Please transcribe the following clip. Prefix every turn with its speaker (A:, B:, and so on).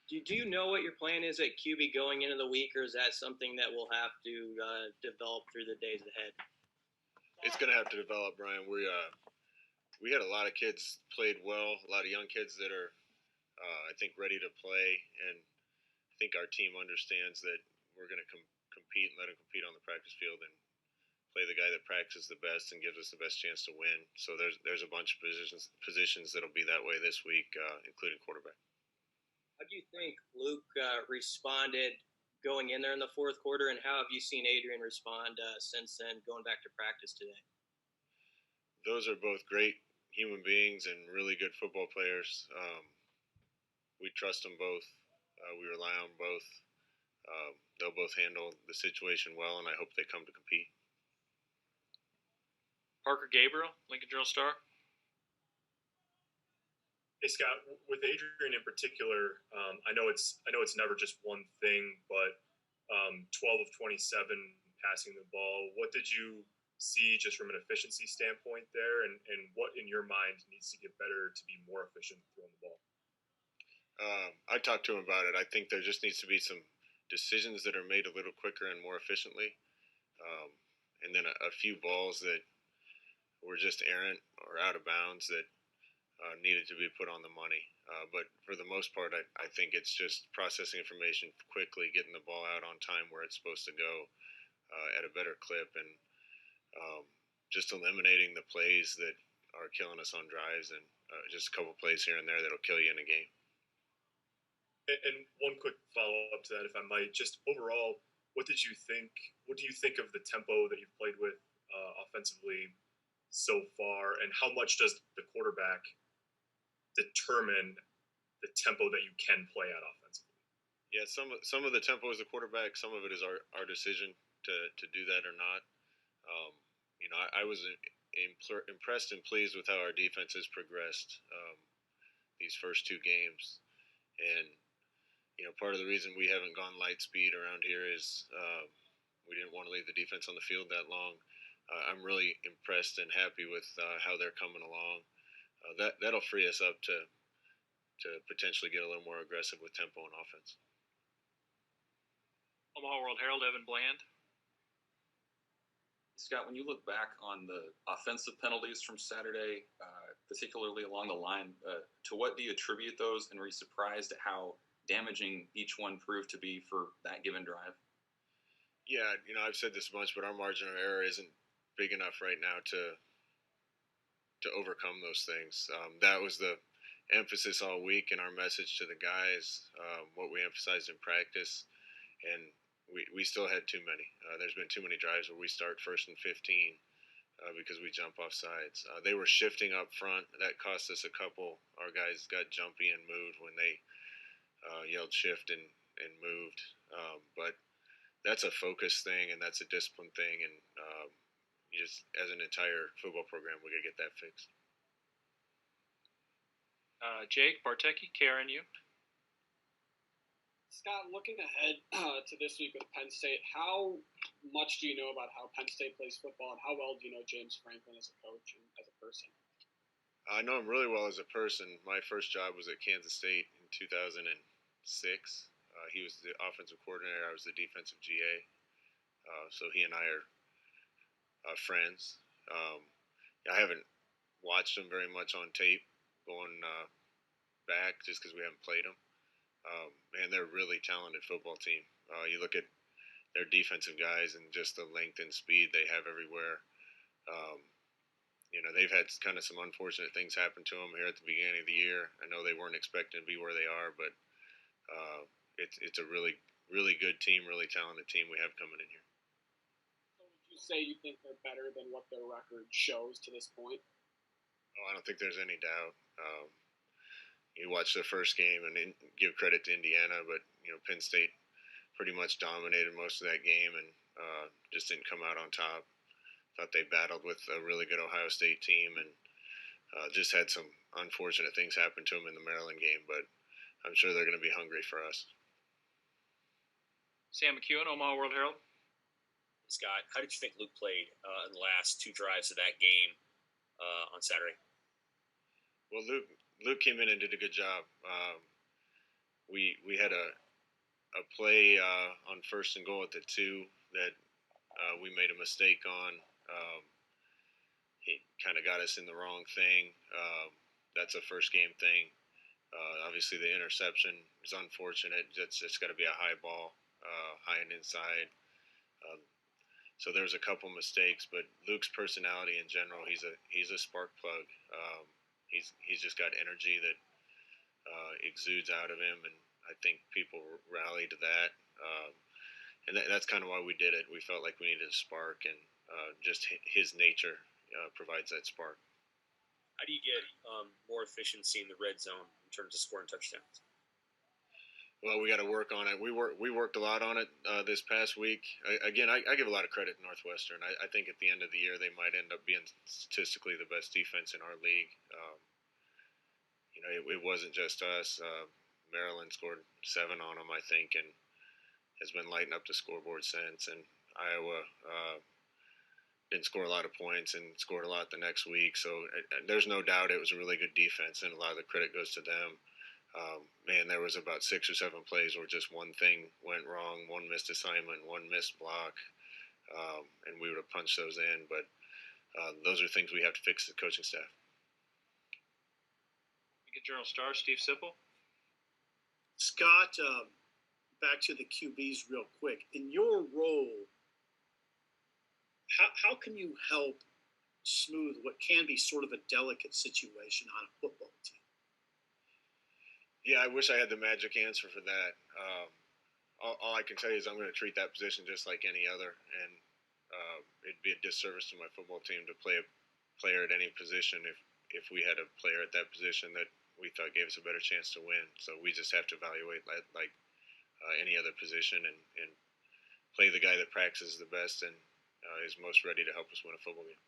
A: Do you know what your plan is at QB going into the week, or is that something that we'll have to develop through the days ahead?
B: It's going to have to develop, Brian. We had a lot of kids played well, a lot of young kids that are, I think, ready to play, and I think our team understands that we're going to compete and let them compete on the practice field and play the guy that practices the best and gives us the best chance to win. So there's a bunch of positions that'll be that way this week, including quarterback.
A: How do you think Luke responded going in there in the fourth quarter, and how have you seen Adrian respond since then, going back to practice today?
B: Those are both great human beings and really good football players. We trust them both. We rely on both. They'll both handle the situation well, and I hope they come to compete.
C: Parker Gabriel, Lincoln Journal-Star.
D: Hey Scott, with Adrian in particular, I know it's never just one thing, but 12 of 27 passing the ball. What did you see just from an efficiency standpoint there, and what in your mind needs to get better to be more efficient throwing the ball?
B: I talked to him about it. I think there just needs to be some decisions that are made a little quicker and more efficiently, and then a few balls that were just errant or out of bounds that needed to be put on the money. But for the most part, I think it's just processing information quickly, getting the ball out on time where it's supposed to go at a better clip, and just eliminating the plays that are killing us on drives, and just a couple plays here and there that'll kill you in a game.
D: And one quick follow-up to that, if I might, just overall, what do you think of the tempo that you've played with offensively so far, and how much does the quarterback determine the tempo that you can play at offensively?
B: Yeah, some of the tempo is the quarterback. Some of it is our decision to do that or not. I was impressed and pleased with how our defense has progressed these first two games, and part of the reason we haven't gone light speed around here is we didn't want to leave the defense on the field that long. I'm really impressed and happy with how they're coming along. That'll free us up to potentially get a little more aggressive with tempo and offense.
C: Omaha World Herald, Evan Bland.
E: Scott, when you look back on the offensive penalties from Saturday, particularly along the line, to what do you attribute those, and were you surprised at how damaging each one proved to be for that given drive?
B: Yeah, I've said this a bunch, but our margin of error isn't big enough right now to overcome those things. That was the emphasis all week in our message to the guys, what we emphasized in practice, and we still had too many. There's been too many drives where we start 1st and 15 because we jump off sides. They were shifting up front. That cost us a couple. Our guys got jumpy and moved when they yelled shift and moved. But that's a focus thing, and that's a discipline thing, and just as an entire football program, we got to get that fixed.
C: Jake Bartecki, KRNU.
F: Scott, looking ahead to this week with Penn State, how much do you know about how Penn State plays football, and how well do you know James Franklin as a coach and as a person?
B: I know him really well as a person. My first job was at Kansas State in 2006. He was the offensive coordinator. I was the defensive GA. So he and I are friends. I haven't watched him very much on tape going back just because we haven't played him. And they're a really talented football team. You look at their defensive guys and just the length and speed they have everywhere. They've had kind of some unfortunate things happen to them here at the beginning of the year. I know they weren't expecting to be where they are, but it's a really, really good team, really talented team we have coming in here.
F: So would you say you think they're better than what their record shows to this point?
B: Oh, I don't think there's any doubt. You watch the first game and give credit to Indiana, but Penn State pretty much dominated most of that game and just didn't come out on top. Thought they battled with a really good Ohio State team and just had some unfortunate things happen to them in the Maryland game, but I'm sure they're going to be hungry for us.
C: Sam McEwen, Omaha World Herald.
G: Scott, how did you think Luke played in the last two drives of that game on Saturday?
B: Well, Luke came in and did a good job. we had a play on 1st and goal at the 2 that we made a mistake on. He kind of got us in the wrong thing. That's a first game thing. Obviously, the interception is unfortunate. It's got to be a high ball, high and inside. So there's a couple mistakes, but Luke's personality in general, he's a spark plug. He's just got energy that exudes out of him, and I think people rally to that. And that's kind of why we did it. We felt like we needed a spark, and just his nature provides that spark.
G: How do you get more efficiency in the red zone in terms of scoring touchdowns?
B: Well, we got to work on it. We worked a lot on it this past week. I give a lot of credit to Northwestern. I think at the end of the year they might end up being statistically the best defense in our league. It wasn't just us. Maryland scored 7 on them, I think, and has been lighting up the scoreboard since. And Iowa didn't score a lot of points and scored a lot the next week. So there's no doubt it was a really good defense, and a lot of the credit goes to them. There was about 6 or 7 plays where just one thing went wrong, one missed assignment, one missed block, and we would have punched those in. But those are things we have to fix as a coaching staff.
C: Lincoln Journal-Star, Steve Sipple.
H: Scott, back to the QBs real quick. In your role, how can you help smooth what can be sort of a delicate situation on a football team?
B: Yeah, I wish I had the magic answer for that. All I can tell you is I'm going to treat that position just like any other, and it'd be a disservice to my football team to play a player at any position if we had a player at that position that we thought gave us a better chance to win. So we just have to evaluate like any other position and play the guy that practices the best and is most ready to help us win a football game.